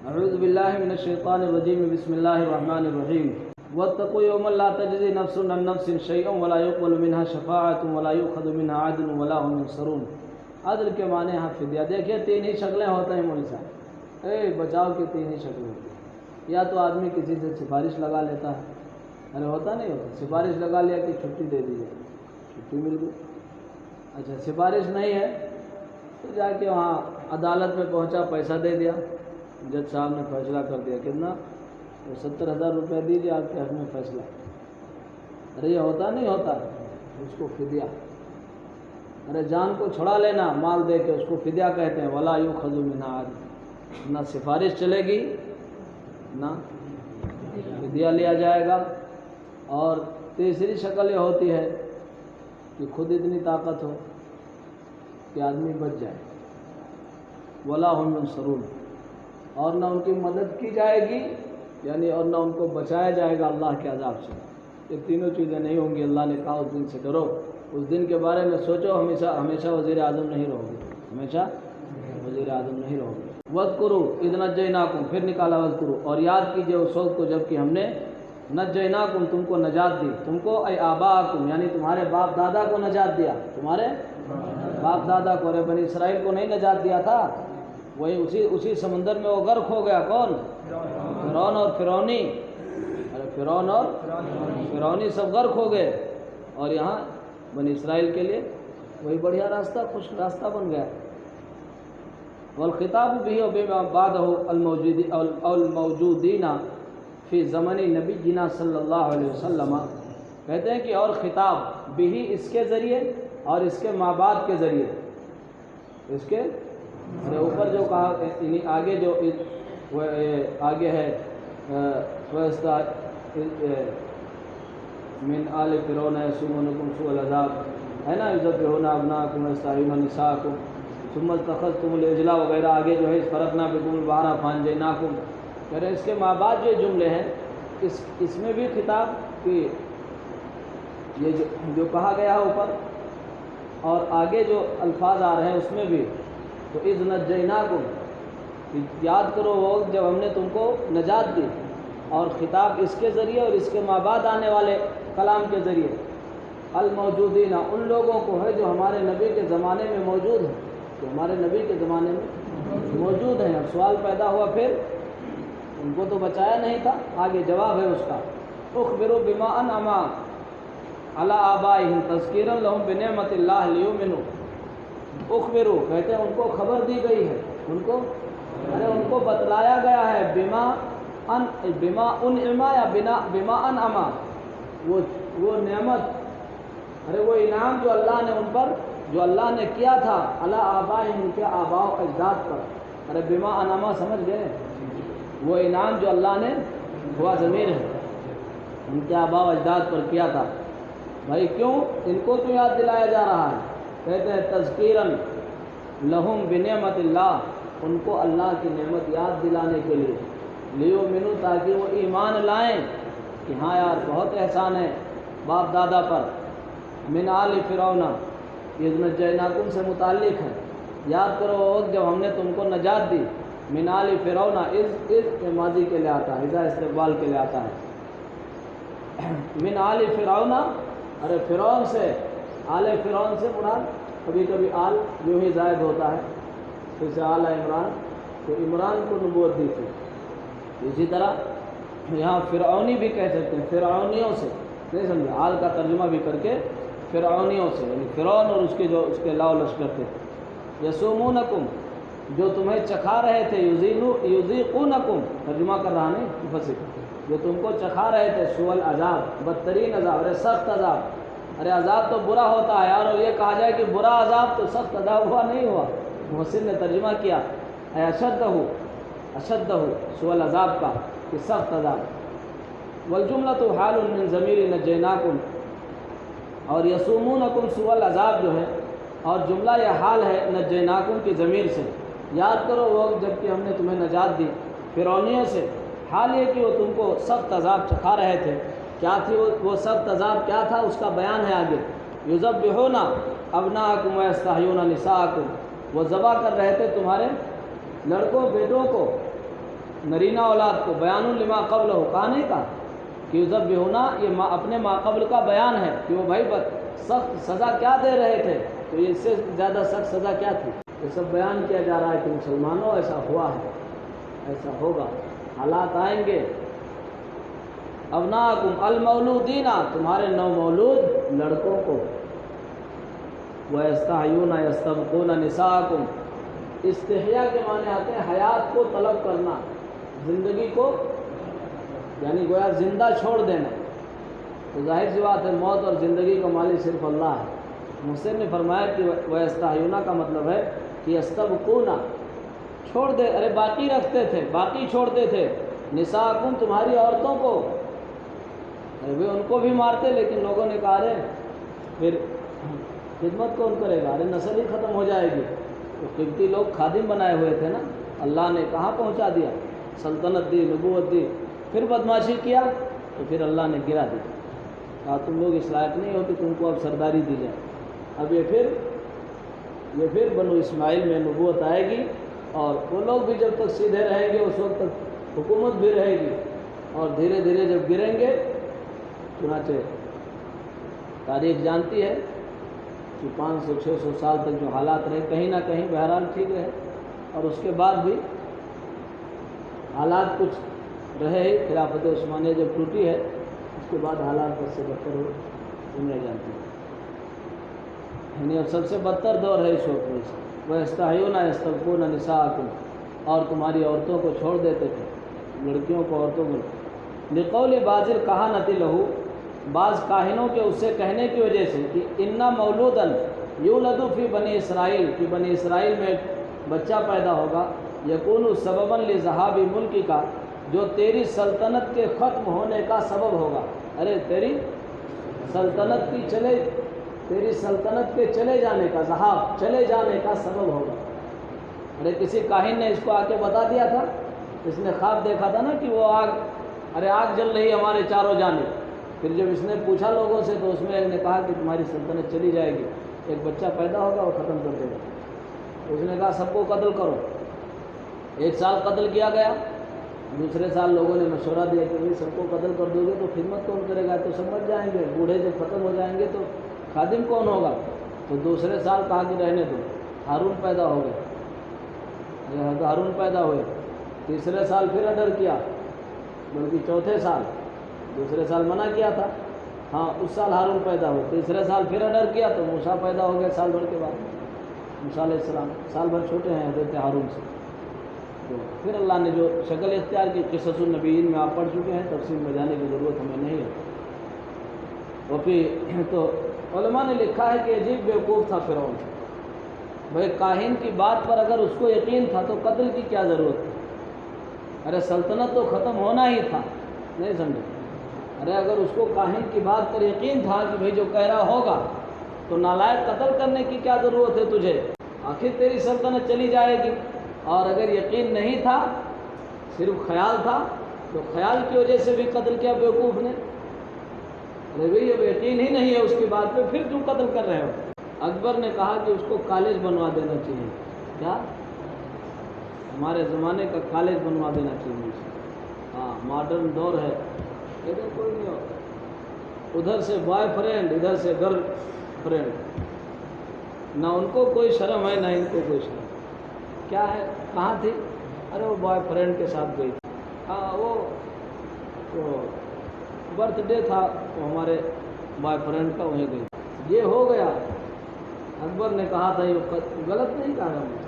اعوذ باللہ من الشیطان الرجیم بسم اللہ الرحمن الرحیم واتقوا یوما لا تجزی نفس عن نفس شیئا ولا يقبل منها شفاعۃ ولا یؤخذ منها عدل ولا هم ينصرون۔ عدل کے معنی یہاں فدیہ۔ دیکھیے تین ہی شکلیں ہوتے ہیں مولوی صاحب، بچاؤ کی تین ہی شکلیں ہوتی ہیں۔ یا تو آدمی کسی سے سفارش لگا لیتا ہے، ارے ہوتا نہیں ہوتا، سفارش لگا لیا کہ چھٹی دے دیجیے، چھٹی مل گئی۔ اچھا سفارش نہیں ہے تو جا کے وہاں عدالت میں پہنچا، پیسہ دے دیا، جج صاحب نے فیصلہ کر دیا، کتنا؟ وہ 70,000 روپیہ دیجیے، آپ کے حق میں فیصلہ۔ ارے یہ ہوتا نہیں ہوتا، اس کو فدیہ۔ ارے جان کو چھڑا لینا مال دے کے، اس کو فدیہ کہتے ہیں۔ ولا یؤخذ منها عدل، نہ سفارش چلے گی نہ فدیہ لیا جائے گا۔ اور تیسری شکل یہ ہوتی ہے کہ خود اتنی طاقت ہو کہ آدمی بچ جائے، ولا هم ينصرون، اور نہ ان کی مدد کی جائے گی، یعنی اور نہ ان کو بچایا جائے گا اللہ کے عذاب سے۔ یہ تینوں چیزیں نہیں ہوں گی۔ اللہ نے کہا اس دن سے ڈرو، اس دن کے بارے میں سوچو، ہمیشہ وزیر اعظم نہیں رہو گے، ہمیشہ وزیر اعظم نہیں رہو گے۔ وَاذْكُرُوا إِذْ نَجَّيْنَاكُمْ، پھر نکالا وَاذْكُرُوا، اور یاد کیجئے اس وقت کو جب کہ ہم نے نجیناکم، تم کو نجات دی، تم کو اے آباءکم، یعنی تمہارے باپ دادا کو نجات دیا، تمہارے باپ دادا کو۔ ارے بنی اسرائیل کو نہیں نجات دیا تھا، وہی اسی سمندر میں وہ غرق ہو گیا۔ کون؟ فرعون اور فرعونی۔ ارے فرعون اور فرعونی سب غرق ہو گئے، اور یہاں بنی اسرائیل کے لیے وہی بڑھیا راستہ، خوش راستہ بن گیا۔ والخطاب به وبما بعده الموجودین فی زمن نبینا صلی اللہ علیہ وسلم، کہتے ہیں کہ اور خطاب بھی اس کے ذریعے اور اس کے ماں بعد کے ذریعے، اس کے اوپر جو کہا، آگے جو آگے ہے من آل فرعون یسومونکم سوء العذاب، ہے نا، یذبحون ابناءکم ویستحیون نساءکم ثم اتخذتم العجل وغیرہ، آگے جو ہے فرقنا بکم البحر فانجیناکم۔ کہہ رہے ہیں اس کے ماں بعد جو جملے ہیں، اس میں بھی خطاب کہ یہ جو کہا گیا ہے اوپر، اور آگے جو الفاظ آ رہے ہیں اس میں بھی، تو اذ نجیناکم، یاد کرو وہ وقت جب ہم نے تم کو نجات دی، اور خطاب اس کے ذریعے اور اس کے ماں بعد آنے والے کلام کے ذریعے، الموجودین، ان لوگوں کو ہے جو ہمارے نبی کے زمانے میں موجود ہیں، جو ہمارے نبی کے زمانے میں موجود ہیں۔ اب سوال پیدا ہوا، پھر ان کو تو بچایا نہیں تھا، آگے جواب ہے اس کا۔ اخبروا بما انعم علی آبائہم تذکیرا لہم بنعمت اللہ لیؤمنوا۔ اخبروا کہتے ہیں ان کو خبر دی گئی ہے، ان کو بتلایا گیا ہے، بما انعم یا بما انعم، وہ نعمت، ارے وہ انعام جو اللہ نے ان پر، جو اللہ نے کیا تھا، علی آبائہم، ان کے آباء و اجداد پر۔ ارے بما انعم سمجھ گئے، وہ انعام جو اللہ نے، ہوا ضمیر ہے، ان کے آباء و اجداد پر کیا تھا۔ بھائی کیوں ان کو تو یاد دلایا جا رہا ہے؟ کہتے ہیں تذکیراً لہم بنعمت اللہ، ان کو اللہ کی نعمت یاد دلانے کے لیے، لیؤمنوا، تاکہ وہ ایمان لائیں کہ ہاں یار بہت احسان ہے باپ دادا پر۔ من آل فرعون، اذ نجیناکم سے متعلق ہے، یاد کرو وہ وقت جب ہم نے تم کو نجات دی۔ من آل فرعون، اذ کے ماضی کے لیے آتا ہے، اذا استقبال کے لیے آتا ہے۔ من آل فرعون، ارے فرعون سے، آل فرعون سے مراد، کبھی کبھی آل یوں ہی زائد ہوتا ہے، پھر سے آل عمران، تو عمران کو نبوت دی تھی۔ اسی طرح یہاں فرعونی بھی کہہ سکتے ہیں، فرعونیوں سے، نہیں سمجھے، آل کا ترجمہ بھی کر کے فرعونیوں سے، یعنی فرعون اور اس کے لاؤ لشکر تھے۔ یسومونکم، جو تمہیں چکھا رہے تھے، یذیقونکم، ترجمہ کر رہا نہیں مفسر، جو تم کو چکھا رہے تھے، سوء العذاب، بدترین عذاب، ارے سخت عذاب۔ ارے عذاب تو برا ہوتا ہے، اور یہ کہا جائے کہ برا عذاب تو سخت عذاب ہوا نہیں ہوا، محسن نے ترجمہ کیا اے اشدہ سوء العذاب کا، کہ سخت عذاب۔ والجملۃ حال من ضمیر نجیناکم، اور یسومونکم سوء العذاب جو ہے، اور جملہ یہ حال ہے نجیناکم کی ضمیر سے۔ یاد کرو وہ وقت جب کہ ہم نے تمہیں نجات دی فرعونیوں سے، حال یہ کہ وہ تم کو سخت عذاب چکھا رہے تھے۔ کیا تھی وہ سخت عذاب کیا تھا، اس کا بیان ہے آگے۔ یذبحون ابناءکم ویستحیون نساءکم، وہ ذبح کر رہے تھے تمہارے لڑکوں بیٹوں کو، نرینہ اولاد کو بیان لما قبل ہو، کہا نہیں کہا کہ یذبحون، یہ اپنے ما قبل کا بیان ہے کہ وہ بھائی سخت سزا کیا دے رہے تھے، تو یہ اس سے زیادہ سخت سزا کیا تھی؟ یہ سب بیان کیا جا رہا ہے کہ مسلمانوں ایسا ہوا ہے، ایسا ہوگا، حالات آئیں گے۔ ابناکم المولودین، تمہارے نو مولود لڑکوں کو، وَيَسْتَحْيُونَ يَسْتَبْقُونَ نِسَاءَكُمْ، استحیاء کے معنی آتے ہیں حیات کو طلب کرنا، زندگی کو یعنی گویا زندہ چھوڑ دینا۔ تو ظاہر سی بات ہے موت اور زندگی کا مالک صرف اللہ ہے۔ مفسر نے فرمایا کہ وَيَسْتَحْيُونَ کا مطلب ہے کہ يَسْتَبْقُونَ، چھوڑ دے، ارے باقی رکھتے تھے، باقی چھوڑتے تھے، نساءکم، تمہاری عورتوں کو، ارے ان کو بھی مارتے، لیکن لوگوں نے کہا رہے پھر خدمت کون کرے گا، ارے نسل ہی ختم ہو جائے گی۔ تو قبطی لوگ خادم بنائے ہوئے تھے نا، اللہ نے کہاں پہنچا دیا، سلطنت دی، نبوت دی، پھر بدماشی کیا تو پھر اللہ نے گرا دیا، کہا تم لوگ اس لائق نہیں ہو کہ تم کو اب سرداری دی جائے۔ اب یہ پھر بنو اسماعیل میں نبوت آئے گی، اور وہ لوگ بھی جب تک سیدھے رہیں گے اس وقت تک حکومت بھی رہے گی، اور دھیرے دھیرے جب گریں گے، چنانچہ تاریخ جانتی ہے کہ 500-600 سال تک جو حالات رہے، کہیں نہ کہیں بہرحال ٹھیک رہے، اور اس کے بعد بھی حالات کچھ رہے ہی۔ خلافت عثمانیہ جب ٹوٹی ہے اس کے بعد حالات بس سے بدتر ہو، دنیا جانتی ہے، یعنی اب سب سے بدتر دور ہے اس وقت میں۔ وَيَسْتَحْيُونَ يَسْتَبْقُونَ نِسَاءَكُمْ، اور تمہاری عورتوں کو چھوڑ دیتے تھے، لڑکیوں کو، عورتوں کو۔ لِقَوْلِ بَعْضِ الْكَهَنَةِ لَهُ، بعض کاہنوں کے اس سے کہنے کی وجہ سے کہ اِنَّ مَوْلُودًا یولد فی بنی اسرائیل، کہ بنی اسرائیل میں بچہ پیدا ہوگا، یکون سبباً لذہاب ملک کا، جو تیری سلطنت کے ختم ہونے کا سبب ہوگا۔ ارے تیری سلطنت کے چلے جانے کا، ذہاب، چلے جانے کا سبب ہوگا۔ ارے کسی کاہن نے اس کو آ کے بتا دیا تھا، اس نے خواب دیکھا تھا نا کہ وہ آگ جل رہی ہمارے چاروں جانب۔ پھر جب اس نے پوچھا لوگوں سے تو اس میں ایک نے کہا کہ تمہاری سلطنت چلی جائے گی، ایک بچہ پیدا ہوگا وہ ختم کر دے گا۔ اس نے کہا سب کو قتل کرو۔ 1 سال قتل کیا گیا، دوسرے سال لوگوں نے مشورہ دیا کہ بھائی سب کو قتل کر دو گے تو خدمت کون کرے گا، تو سمجھ جائیں گے، بوڑھے جب ختم ہو جائیں گے تو خادم کون ہوگا۔ تو دوسرے سال کہا کہ رہنے دو، ہارون پیدا ہو گئے، ہارون پیدا ہوئے۔ تیسرے سال پھر آرڈر کیا، بلکہ چوتھے سال، دوسرے سال منع کیا تھا، ہاں اس سال ہارون پیدا ہوئے، تیسرے سال پھر آرڈر کیا تو موسیٰ پیدا ہو گئے سال بھر کے بعد۔ موسیٰ علیہ السلام سال بھر چھوٹے ہیں حضرت ہارون سے۔ تو پھر اللہ نے جو شکل اختیار کی، قصص النبیین میں آپ پڑھ چکے ہیں، تفصیل میں جانے کی ضرورت ہمیں نہیں ہے۔ وہ پھر تو علماء نے لکھا ہے کہ عجیب بیوقوف تھا فرعون، بھائی کاہن کی بات پر اگر اس کو یقین تھا تو قتل کی کیا ضرورت تھی؟ ارے سلطنت تو ختم ہونا ہی تھا، نہیں سمجھے؟ ارے اگر اس کو کاہن کی بات پر یقین تھا کہ بھائی جو کہہ رہا ہوگا تو نالائق قتل کرنے کی کیا ضرورت ہے تجھے؟ آخر تیری سلطنت چلی جائے گی۔ اور اگر یقین نہیں تھا، صرف خیال تھا، تو خیال کی وجہ سے بھی قتل کیا بیوقوف نے؟ ارے بھائی اب یقین ہی نہیں ہے اس کی بات پہ، پھر کیوں قتل کر رہے ہو؟ اکبر نے کہا کہ اس کو کالج بنوا دینا چاہیے۔ کیا؟ ہمارے زمانے کا کالج بنوا دینا چاہیے۔ ہاں ماڈرن دور ہے، لیکن کوئی نہیں ہوتا، ادھر سے بوائے فرینڈ، ادھر سے گرل فرینڈ، نہ ان کو کوئی شرم ہے نہ ان کو کوئی شرم۔ کیا ہے، کہاں تھی؟ ارے وہ بوائے فرینڈ کے ساتھ گئی تھی، ہاں وہ برتھ ڈے تھا تو ہمارے بوائے فرینڈ کا، وہیں گئی۔ یہ ہو گیا، اکبر نے کہا تھا یہ غلط نہیں کہا ہم نے۔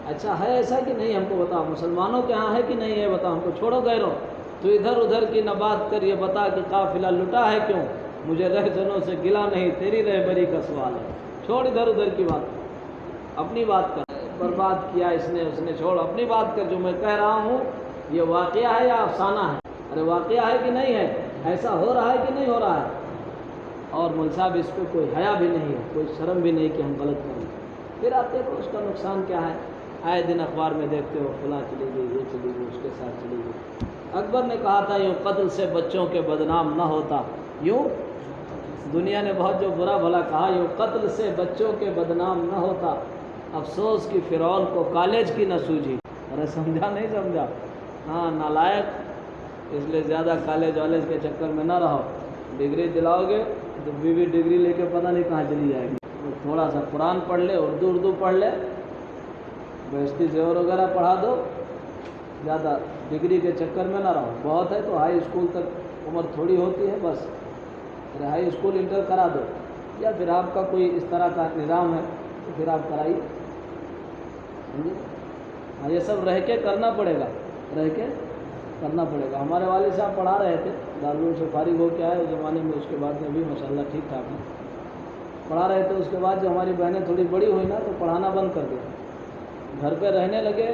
اچھا ہے ایسا کہ نہیں، ہم کو بتا، مسلمانوں کے ہاں ہے کہ نہیں ہے بتا، ہم کو چھوڑو غیروں، تو ادھر ادھر کی نہ بات کر، یہ بتا کہ قافلہ لٹا ہے کیوں؟ مجھے رہزنوں سے گلا نہیں، تیری رہبری کا سوال ہے۔ چھوڑ ادھر ادھر کی بات، اپنی بات کر۔ برباد کیا اس نے چھوڑ، اپنی بات کر۔ جو میں کہہ رہا ہوں یہ واقعہ ہے یا افسانہ ہے؟ ارے واقعہ ہے کہ نہیں ہے؟ ایسا ہو رہا ہے کہ نہیں ہو رہا ہے؟ اور مول صاحب اس پہ کوئی حیا بھی نہیں ہے، کوئی شرم بھی نہیں کہ ہم غلط کریں۔ پھر آپ دیکھو اس کا نقصان کیا ہے، آئے دن اخبار میں دیکھتے ہو فلاں چلی گئی، یہ چلی گئی، اس کے ساتھ چلی گئی۔ اکبر نے کہا تھا یوں قتل سے بچوں کے بدنام نہ ہوتا، یوں دنیا نے بہت جو برا بھلا کہا، یوں قتل سے بچوں کے بدنام نہ ہوتا، افسوس کی فرعون کو کالج کی نہ سوجھی۔ ارے سمجھا نہیں سمجھا؟ ہاں نالائق، اس لیے زیادہ کالج والج کے چکر میں نہ رہو. ڈگری دلاؤ گے تو بیوی ڈگری لے کے پتہ نہیں کہاں چلی جائے گی. تھوڑا سا قرآن پڑھ لے، اردو پڑھ لے، بہشتی زیور وغیرہ پڑھا دو. زیادہ ڈگری کے چکر میں نہ رہو. بہت ہے تو ہائی اسکول تک عمر تھوڑی ہوتی ہے، بس ہائی اسکول انٹر کرا دو، یا پھر آپ کا کوئی اس طرح کا نظام ہے تو پھر آپ کرائیے. ہاں یہ سب رہ کے کرنا پڑے گا، رہ کے کرنا پڑے گا. ہمارے والد صاحب پڑھا رہے تھے، دارالعلوم سے فارغ ہو کے آئے اس زمانے میں، اس کے بعد میں بھی ماشاءاللہ ٹھیک ٹھاک ہیں، پڑھا رہے تھے. اس کے بعد جو ہماری بہنیں تھوڑی بڑی ہوئی نا تو پڑھانا بند کر دیا، گھر پہ رہنے لگے.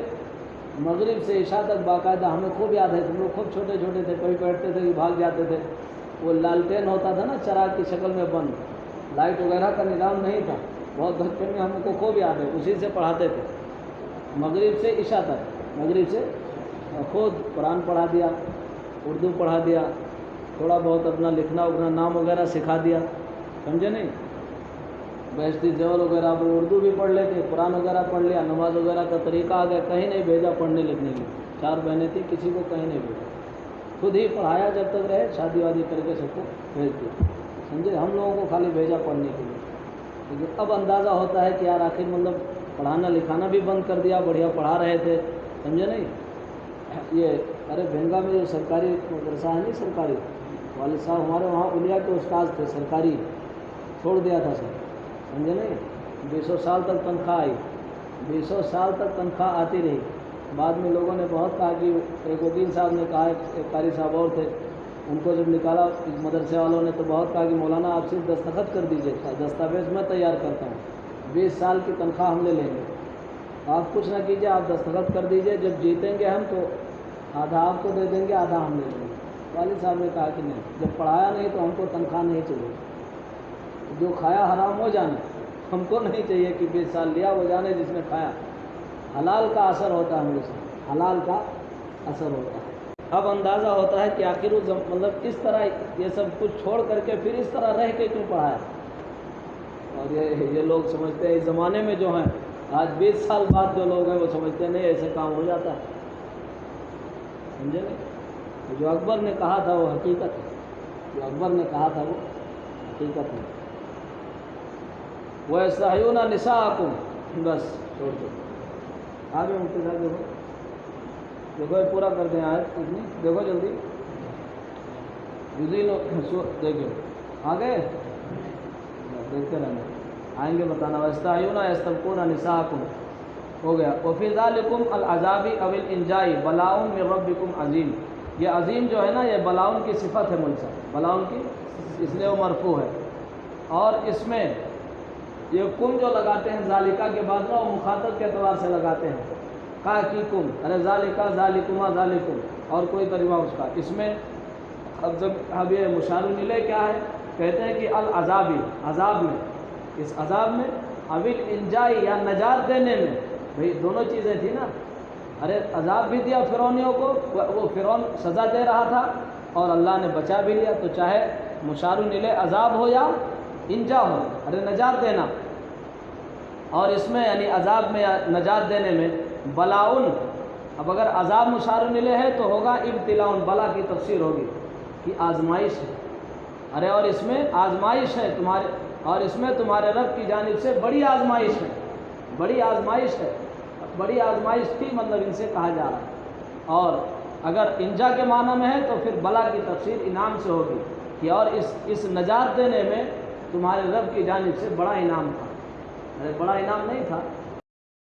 مغرب سے عشاء تک باقاعدہ، ہمیں خوب یاد ہے، ہم لوگ خوب چھوٹے چھوٹے تھے، کبھی بیٹھتے تھے کہ بھاگ جاتے تھے. وہ لالٹین ہوتا تھا نا چراغ کی شکل میں بند، لائٹ وغیرہ کا نظام نہیں تھا. بہت بچپن میں ہم کو خوب یاد ہے، اسی سے پڑھاتے تھے مغرب سے عشاء تک. مغرب سے خود قرآن پڑھا دیا، اردو پڑھا دیا، تھوڑا بہت اپنا لکھنا اپنا نام وغیرہ سکھا دیا. سمجھے نہیں؟ بہشتی زیور وغیرہ اردو بھی پڑھ لیتے، قرآن وغیرہ پڑھ لیا، نماز وغیرہ کا طریقہ آ گیا. کہیں نہیں بھیجا پڑھنے لکھنے کے لیے. 4 بہنیں تھیں، کسی کو کہیں نہیں بھیجا، خود ہی پڑھایا. جب تک رہے شادی وادی کر کے سب کو بھیج دیا. سمجھے؟ ہم لوگوں کو خالی بھیجا پڑھنے کے لیے. لیکن اب اندازہ ہوتا ہے کہ یار آخر مطلب پڑھانا لکھانا بھی بند کر دیا، بڑھیا پڑھا رہے تھے. سمجھے نہیں؟ یہ ارے بھنگا میں جو سرکاری مدرسہ ہے نہیں، سرکاری، والد صاحب ہمارے وہاں اولیاء کے استاذ تھے، سرکاری چھوڑ دیا تھا سر. سمجھے نہیں؟ 200 سال تک تنخواہ آئی، 200 سال تک تنخواہ آتی رہی. بعد میں لوگوں نے بہت کہا کہ ایک وکیل صاحب نے کہا، ایک قاری صاحب اور تھے، ان کو جب نکالا مدرسے والوں نے تو بہت کہا کہ مولانا آپ صرف دستخط کر دیجیے، دستاویز میں تیار کرتا ہوں، 20 سال کی تنخواہ ہم لے لیں گے، آپ کچھ نہ کیجیے، آپ دستخط کر دیجیے، جب جیتیں گے ہم تو آدھا آپ کو دے دیں گے، آدھا ہم لے لیں گے. والد صاحب نے کہا کہ نہیں، جب پڑھایا نہیں تو ہم کو تنخواہ نہیں چاہیے، جو کھایا حرام ہو جانے، ہم کو نہیں چاہیے کہ 20 سال لیا وہ جانے جس نے کھایا. حلال کا اثر ہوتا ہے ہمیشہ، حلال کا اثر ہوتا ہے. اب اندازہ ہوتا ہے کہ آخر مطلب اس طرح یہ سب کچھ چھوڑ کر کے پھر اس طرح رہ کے کیوں پڑھایا. اور یہ لوگ سمجھتے ہیں اس زمانے میں جو ہیں آج 20 سال بعد جو لوگ ہیں وہ سمجھتے ہیں نہیں ایسے کام ہو جاتا ہے. سمجھے نہیں؟ جو اکبر نے کہا تھا وہ حقیقت ہے، جو اکبر نے کہا تھا وہ حقیقت ہے. وَيَسْتَحْيُونَ نِسَاءَكُمْ، بس چھوڑ دو. آگے مقتدہ دیکھو پورا کر دیں آیت اتنی، دیکھو جلدی دیکھو آگے دیکھتے رہنا، آئیں گے بتانا. وَيَسْتَحْيُونَ يَسْتَبْقُونَ نِسَاءَكُمْ ہو گیا. وَفِي ذَلِكُمْ الْعَذَابِ أَوِ الْإِنْجَاءِ بَلَاءٌ مِّن رَبِّكُمْ عَظِيمٌ. یہ عظیم جو ہے نا یہ بلاؤن کی صفت ہے ملسا، بلاؤن کی، اس لیے وہ مرفوع ہے. اور اس میں یہ کم جو لگاتے ہیں ذالکہ کے بعد وہ مخاطب کے اعتبار سے لگاتے ہیں. کا کی کم، ارے ذالکہ ذالکما ذالکم، اور کوئی ترجمہ اس کا. اس میں اب یہ مشار الیہ کیا ہے، کہتے ہیں کہ العذابی، عذاب میں، اس عذاب میں، اول انجائی یا نجات دینے میں. بھئی دونوں چیزیں تھیں نا. ارے عذاب بھی دیا فرعونیوں کو، وہ فرعون سزا دے رہا تھا اور اللہ نے بچا بھی لیا. تو چاہے مشار الیہ عذاب ہو یا انجا ہو، ارے نجات دینا. اور اس میں یعنی عذاب میں یا نجات دینے میں بلاؤن. اب اگر عذاب مشار الیہ ہے تو ہوگا ابتلاؤن، بلا کی تفسیر ہوگی کہ آزمائش ہے. ارے اور اس میں آزمائش ہے تمہارے، اور اس میں تمہارے رب کی جانب سے بڑی آزمائش ہے، بڑی آزمائش ہے. بڑی آزمائش تھی مطلب ان سے کہا جا رہا ہے. اور اگر انجا کے معنی میں ہے تو پھر بلا کی تفسیر انعام سے ہوگی کہ اور اس نجات دینے میں تمہارے رب کی جانب سے بڑا انعام تھا. ارے بڑا انعام نہیں تھا،